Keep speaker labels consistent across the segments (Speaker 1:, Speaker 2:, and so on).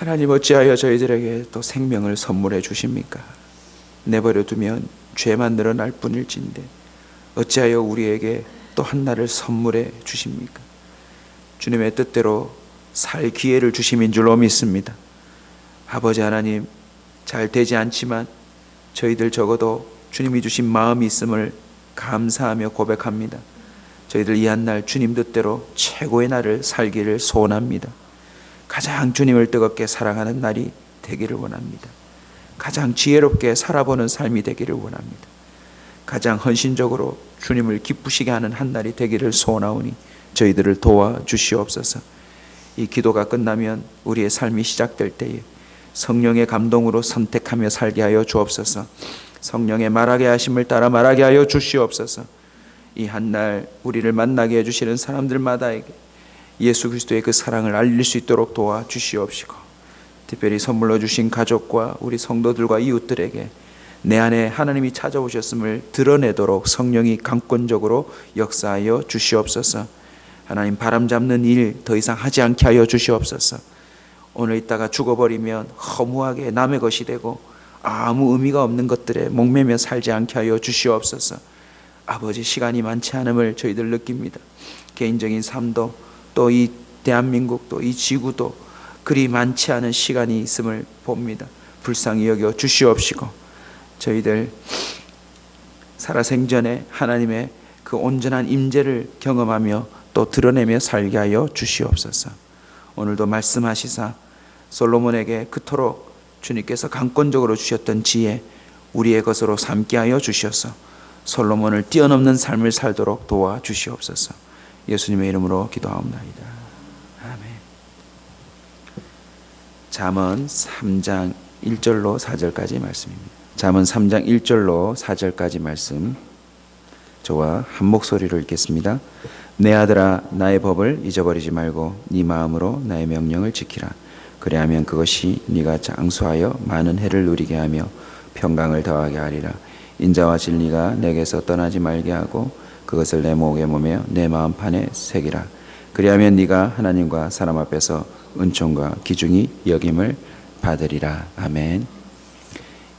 Speaker 1: 하나님, 어찌하여 저희들에게 또 생명을 선물해 주십니까? 내버려 두면 죄만 늘어날 뿐일진데 어찌하여 우리에게 또 한 날을 선물해 주십니까? 주님의 뜻대로 살 기회를 주심인 줄로 믿습니다. 아버지 하나님, 잘 되지 않지만 저희들 적어도 주님이 주신 마음이 있음을 감사하며 고백합니다. 저희들 이 한 날 주님 뜻대로 최고의 날을 살기를 소원합니다. 가장 주님을 뜨겁게 사랑하는 날이 되기를 원합니다. 가장 지혜롭게 살아보는 삶이 되기를 원합니다. 가장 헌신적으로 주님을 기쁘시게 하는 한 날이 되기를 소원하오니 저희들을 도와주시옵소서. 이 기도가 끝나면 우리의 삶이 시작될 때에 성령의 감동으로 선택하며 살게 하여 주옵소서. 성령의 말하게 하심을 따라 말하게 하여 주시옵소서. 이 한 날 우리를 만나게 해주시는 사람들마다에게 예수 그리스도의 그 사랑을 알릴 수 있도록 도와주시옵시고, 특별히 선물로 주신 가족과 우리 성도들과 이웃들에게 내 안에 하나님이 찾아오셨음을 드러내도록 성령이 강권적으로 역사하여 주시옵소서. 하나님, 바람 잡는 일 더 이상 하지 않게 하여 주시옵소서. 오늘 있다가 죽어버리면 허무하게 남의 것이 되고 아무 의미가 없는 것들에 목매며 살지 않게 하여 주시옵소서. 아버지, 시간이 많지 않음을 저희들 느낍니다. 개인적인 삶도 또 이 대한민국 또 이 지구도 그리 많지 않은 시간이 있음을 봅니다. 불쌍히 여겨 주시옵시고 저희들 살아생전에 하나님의 그 온전한 임재를 경험하며 또 드러내며 살게 하여 주시옵소서. 오늘도 말씀하시사 솔로몬에게 그토록 주님께서 강권적으로 주셨던 지혜 우리의 것으로 삼게 하여 주셔서 솔로몬을 뛰어넘는 삶을 살도록 도와주시옵소서. 예수님의 이름으로 기도하옵나이다. 아멘. 잠언 3장 1절로 4절까지 말씀입니다. 잠언 3장 1절로 4절까지 말씀, 저와 한 목소리로 읽겠습니다. 내 아들아, 나의 법을 잊어버리지 말고 네 마음으로 나의 명령을 지키라. 그리하면 그것이 네가 장수하여 많은 해를 누리게 하며 평강을 더하게 하리라. 인자와 진리가 내게서 떠나지 말게 하고 그것을 내 목에 매며 내 마음판에 새기라. 그리하면 네가 하나님과 사람 앞에서 은총과 기중이 여김을 받으리라. 아멘.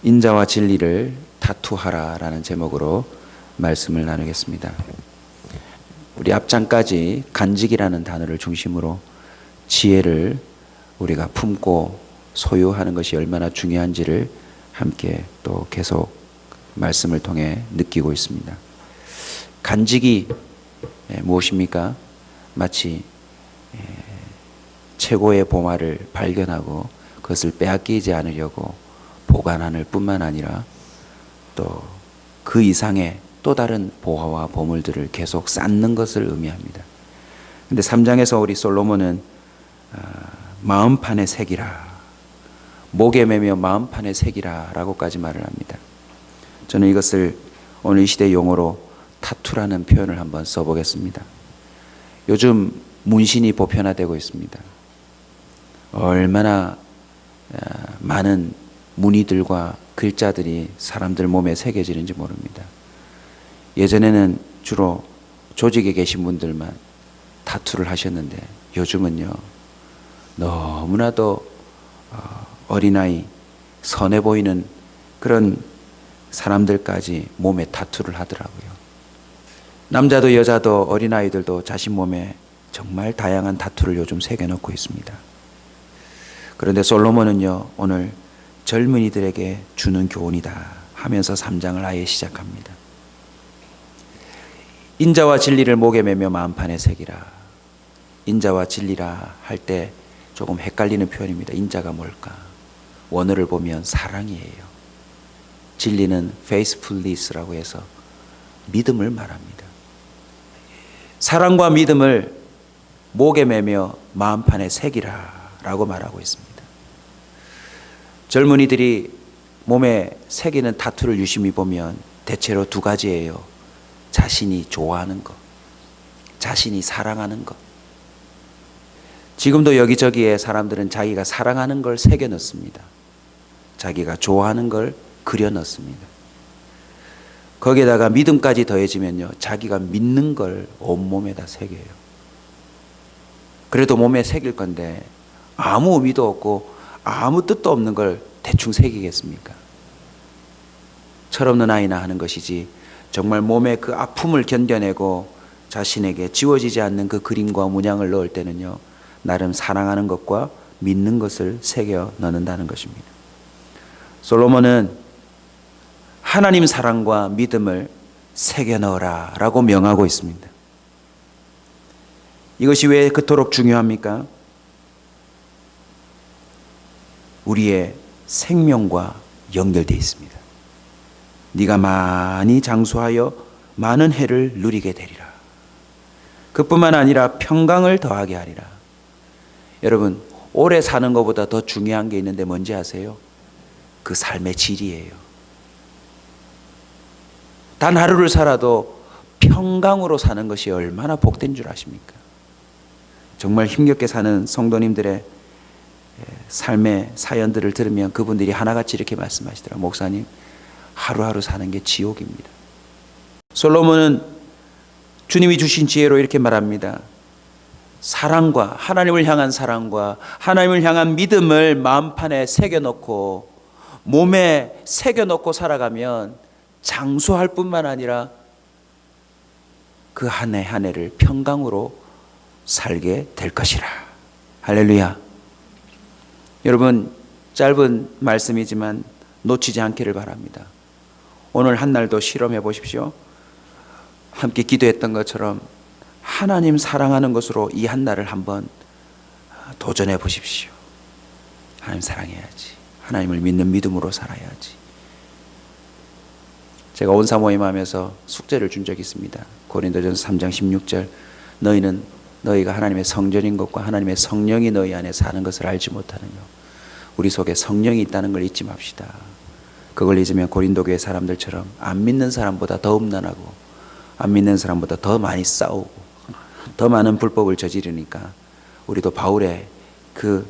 Speaker 1: 인자와 진리를 다투하라 라는 제목으로 말씀을 나누겠습니다. 우리 앞장까지 간직이라는 단어를 중심으로 지혜를 우리가 품고 소유하는 것이 얼마나 중요한지를 함께 또 계속 말씀을 통해 느끼고 있습니다. 간직이 무엇입니까? 마치 최고의 보화를 발견하고 그것을 빼앗기지 않으려고 보관하는 뿐만 아니라 또 그 이상의 또 다른 보화와 보물들을 계속 쌓는 것을 의미합니다. 근데 3장에서 우리 솔로몬은 마음판에 새기라, 목에 매며 마음판에 새기라 라고까지 말을 합니다. 저는 이것을 오늘 이 시대 용어로 타투라는 표현을 한번 써보겠습니다. 요즘 문신이 보편화되고 있습니다. 얼마나 많은 무늬들과 글자들이 사람들 몸에 새겨지는지 모릅니다. 예전에는 주로 조직에 계신 분들만 타투를 하셨는데 요즘은요, 너무나도 어린아이, 선해 보이는 그런 사람들까지 몸에 타투를 하더라고요. 남자도 여자도 어린아이들도 자신 몸에 정말 다양한 타투를 요즘 새겨놓고 있습니다. 그런데 솔로몬은요, 오늘 젊은이들에게 주는 교훈이다 하면서 3장을 아예 시작합니다. 인자와 진리를 목에 매며 마음판에 새기라. 인자와 진리라 할 때 조금 헷갈리는 표현입니다. 인자가 뭘까? 원어를 보면 사랑이에요. 진리는 faithfulness라고 해서 믿음을 말합니다. 사랑과 믿음을 목에 매며 마음판에 새기라 라고 말하고 있습니다. 젊은이들이 몸에 새기는 타투를 유심히 보면 대체로 두 가지예요. 자신이 좋아하는 것, 자신이 사랑하는 것. 지금도 여기저기에 사람들은 자기가 사랑하는 걸 새겨 넣습니다. 자기가 좋아하는 걸 그려 넣습니다. 거기에다가 믿음까지 더해지면요, 자기가 믿는 걸 온몸에다 새겨요. 그래도 몸에 새길 건데 아무 의미도 없고 아무 뜻도 없는 걸 대충 새기겠습니까? 철없는 아이나 하는 것이지 정말 몸의 그 아픔을 견뎌내고 자신에게 지워지지 않는 그 그림과 문양을 넣을 때는요, 나름 사랑하는 것과 믿는 것을 새겨 넣는다는 것입니다. 솔로몬은 하나님 사랑과 믿음을 새겨 넣어라 라고 명하고 있습니다. 이것이 왜 그토록 중요합니까? 우리의 생명과 연결되어 있습니다. 네가 많이 장수하여 많은 해를 누리게 되리라. 그뿐만 아니라 평강을 더하게 하리라. 여러분, 오래 사는 것보다 더 중요한 게 있는데 뭔지 아세요? 그 삶의 질이에요. 단 하루를 살아도 평강으로 사는 것이 얼마나 복된 줄 아십니까? 정말 힘겹게 사는 성도님들의 삶의 사연들을 들으면 그분들이 하나같이 이렇게 말씀하시더라고요. 목사님, 하루하루 사는 게 지옥입니다. 솔로몬은 주님이 주신 지혜로 이렇게 말합니다. 사랑과, 하나님을 향한 사랑과 하나님을 향한 믿음을 마음판에 새겨놓고 몸에 새겨놓고 살아가면 장수할 뿐만 아니라 그 한 해 한 해를 평강으로 살게 될 것이라. 할렐루야. 여러분, 짧은 말씀이지만 놓치지 않기를 바랍니다. 오늘 한 날도 실험해 보십시오. 함께 기도했던 것처럼 하나님 사랑하는 것으로 이 한 날을 한번 도전해 보십시오. 하나님 사랑해야지. 하나님을 믿는 믿음으로 살아야지. 제가 온사 모임 하면서 숙제를 준 적이 있습니다. 고린도전서 3장 16절, 너희가 하나님의 성전인 것과 하나님의 성령이 너희 안에 사는 것을 알지 못하느냐. 우리 속에 성령이 있다는 걸 잊지 맙시다. 그걸 잊으면 고린도 교회 사람들처럼 안 믿는 사람보다 더 음란하고 안 믿는 사람보다 더 많이 싸우고 더 많은 불법을 저지르니까 우리도 바울의 그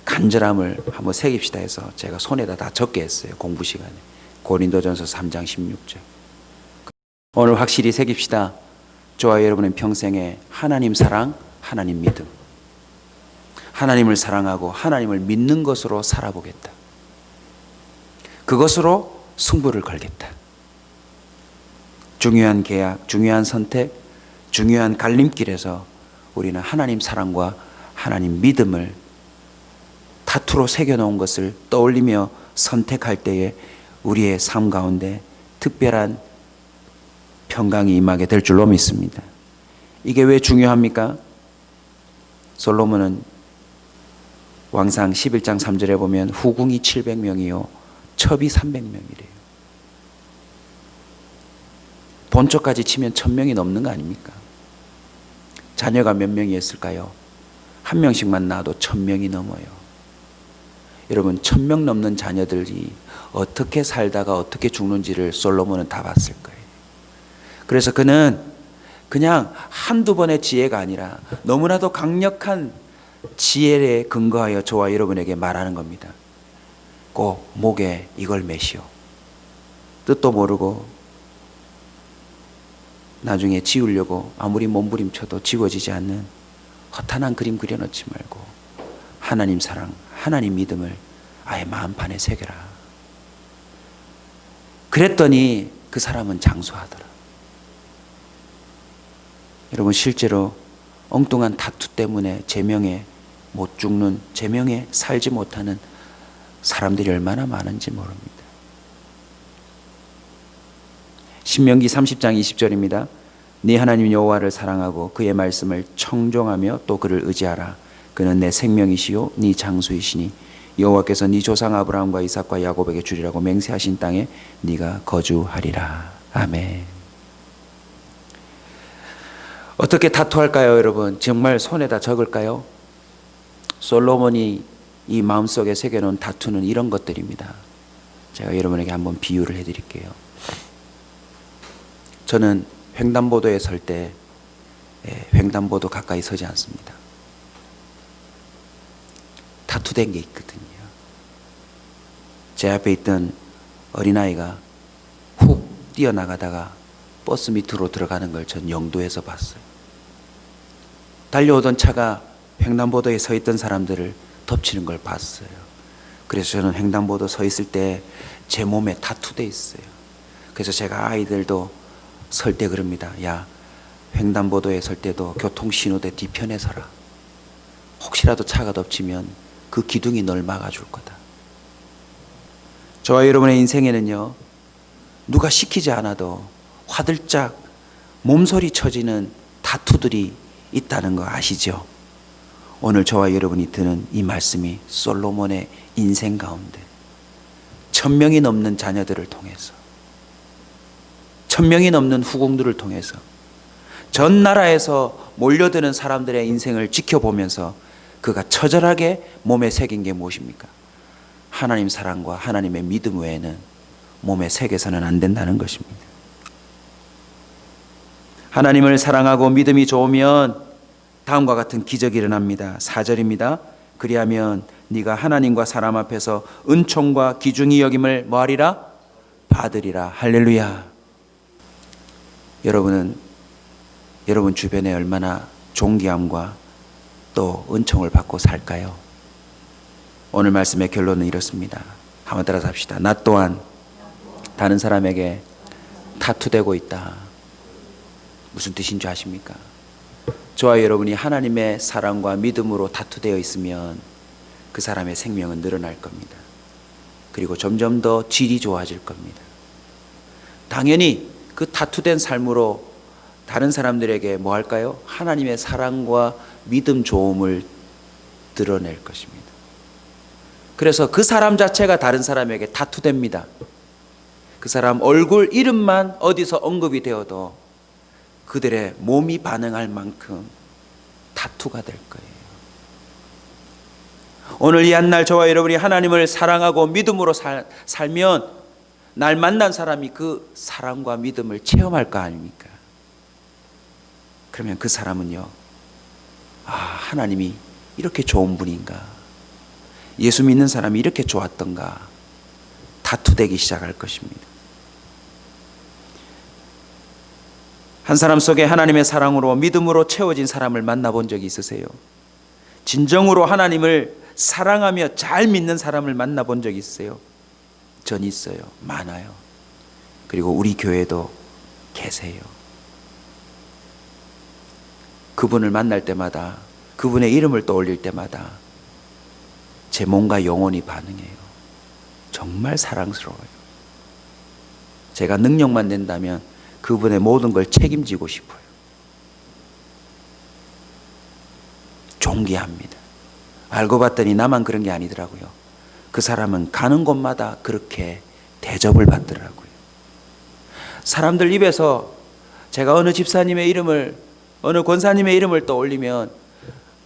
Speaker 1: 간절함을 한번 새깁시다 해서 제가 손에다 다 적게 했어요. 공부 시간에. 고린도전서 3장 16절. 오늘 확실히 새깁시다. 저와 여러분은 평생에 하나님 사랑, 하나님 믿음, 하나님을 사랑하고 하나님을 믿는 것으로 살아보겠다. 그것으로 승부를 걸겠다. 중요한 계약, 중요한 선택, 중요한 갈림길에서 우리는 하나님 사랑과 하나님 믿음을 타투로 새겨놓은 것을 떠올리며 선택할 때에 우리의 삶 가운데 특별한 평강이 임하게 될 줄로 믿습니다. 이게 왜 중요합니까? 솔로몬은 왕상 11장 3절에 보면 후궁이 700명이요 첩이 300명이래요. 본초까지 치면 1000명이 넘는 거 아닙니까? 자녀가 몇 명이었을까요? 한 명씩만 낳아도 1000명이 넘어요. 여러분, 1000명 넘는 자녀들이 어떻게 살다가 어떻게 죽는지를 솔로몬은 다 봤을 거예요. 그래서 그는 그냥 한두 번의 지혜가 아니라 너무나도 강력한 지혜에 근거하여 저와 여러분에게 말하는 겁니다. 꼭 목에 이걸 매시오. 뜻도 모르고 나중에 지우려고 아무리 몸부림쳐도 지워지지 않는 허탄한 그림 그려놓지 말고 하나님 사랑, 하나님 믿음을 아예 마음판에 새겨라. 그랬더니 그 사람은 장수하더라. 여러분, 실제로 엉뚱한 다투 때문에 제명에 못 죽는, 제명에 살지 못하는 사람들이 얼마나 많은지 모릅니다. 신명기 30장 20절입니다. 네 하나님 여호와를 사랑하고 그의 말씀을 청종하며 또 그를 의지하라. 그는 내 생명이시요 네 장수이시니 여호와께서 네 조상 아브라함과 이삭과 야곱에게 주리라고 맹세하신 땅에 네가 거주하리라. 아멘. 어떻게 다투할까요, 여러분? 정말 손에다 적을까요? 솔로몬이 이 마음속에 새겨놓은 다투는 이런 것들입니다. 제가 여러분에게 한번 비유를 해드릴게요. 저는 횡단보도에 설 때 횡단보도 가까이 서지 않습니다. 다투된 게 있거든요. 제 앞에 있던 어린아이가 훅 뛰어나가다가 버스 밑으로 들어가는 걸 전 영도에서 봤어요. 달려오던 차가 횡단보도에 서 있던 사람들을 덮치는 걸 봤어요.
Speaker 2: 그래서 저는 횡단보도 서 있을 때 제 몸에 타투돼 있어요. 그래서 제가 아이들도 설 때 그럽니다. 야, 횡단보도에 설 때도 교통신호대 뒤편에 서라. 혹시라도 차가 덮치면 그 기둥이 널 막아줄 거다. 저와 여러분의 인생에는요, 누가 시키지 않아도 화들짝 몸소리 쳐지는 타투들이 있다는 거 아시죠? 오늘 저와 여러분이 드는 이 말씀이 솔로몬의 인생 가운데 1000명이 넘는 자녀들을 통해서, 1000명이 넘는 후궁들을 통해서, 전 나라에서 몰려드는 사람들의 인생을 지켜보면서 그가 처절하게 몸에 새긴 게 무엇입니까? 하나님 사랑과 하나님의 믿음 외에는 몸에 새겨서는 안 된다는 것입니다. 하나님을 사랑하고 믿음이 좋으면 다음과 같은 기적이 일어납니다. 4절입니다. 그리하면 네가 하나님과 사람 앞에서 은총과 기중이 여김을 뭐하리라? 받으리라. 할렐루야. 여러분은 여러분 주변에 얼마나 존귀함과 또 은총을 받고 살까요? 오늘 말씀의 결론은 이렇습니다. 한번 따라서 합시다. 나 또한 다른 사람에게 타투되고 있다. 무슨 뜻인 줄 아십니까? 저와 여러분이 하나님의 사랑과 믿음으로 타투되어 있으면 그 사람의 생명은 늘어날 겁니다. 그리고 점점 더 질이 좋아질 겁니다. 당연히 그 타투된 삶으로 다른 사람들에게 뭐 할까요? 하나님의 사랑과 믿음 좋음을 드러낼 것입니다. 그래서 그 사람 자체가 다른 사람에게 타투됩니다. 그 사람 얼굴, 이름만 어디서 언급이 되어도 그들의 몸이 반응할 만큼 타투가 될 거예요. 오늘 이 한날 저와 여러분이 하나님을 사랑하고 믿음으로 살면 날 만난 사람이 그 사랑과 믿음을 체험할 거 아닙니까? 그러면 그 사람은요, 아, 하나님이 이렇게 좋은 분인가? 예수 믿는 사람이 이렇게 좋았던가? 타투되기 시작할 것입니다. 한 사람 속에 하나님의 사랑으로 믿음으로 채워진 사람을 만나본 적이 있으세요? 진정으로 하나님을 사랑하며 잘 믿는 사람을 만나본 적이 있어요? 전 있어요. 많아요. 그리고 우리 교회도 계세요. 그분을 만날 때마다, 그분의 이름을 떠올릴 때마다 제 몸과 영혼이 반응해요. 정말 사랑스러워요. 제가 능력만 낸다면 그분의 모든 걸 책임지고 싶어요. 존귀합니다. 알고 봤더니 나만 그런 게 아니더라고요. 그 사람은 가는 곳마다 그렇게 대접을 받더라고요. 사람들 입에서 제가 어느 집사님의 이름을, 어느 권사님의 이름을 떠올리면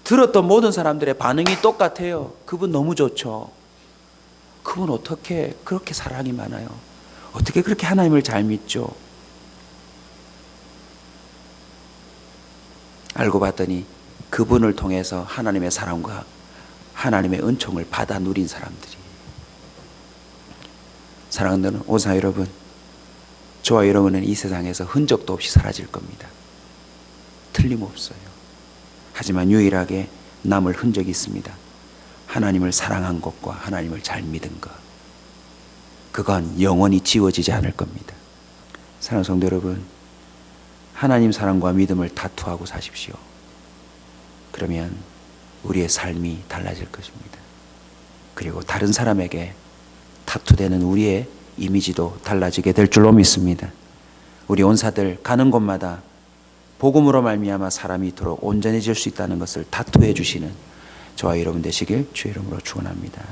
Speaker 2: 들었던 모든 사람들의 반응이 똑같아요. 그분 너무 좋죠. 그분 어떻게 그렇게 사랑이 많아요? 어떻게 그렇게 하나님을 잘 믿죠? 알고 봤더니 그분을 통해서 하나님의 사랑과 하나님의 은총을 받아 누린 사람들이. 사랑하는 오사 여러분, 저와 여러분은 이 세상에서 흔적도 없이 사라질 겁니다. 틀림없어요. 하지만 유일하게 남을 흔적이 있습니다. 하나님을 사랑한 것과 하나님을 잘 믿은 것. 그건 영원히 지워지지 않을 겁니다. 사랑하는 성도 여러분, 하나님 사랑과 믿음을 타투하고 사십시오. 그러면 우리의 삶이 달라질 것입니다. 그리고 다른 사람에게 타투되는 우리의 이미지도 달라지게 될 줄로 믿습니다. 우리 온사들 가는 곳마다 복음으로 말미암아 사람이 이토록 온전해질 수 있다는 것을 타투해 주시는 저와 여러분 되시길 주의 이름으로 축원합니다.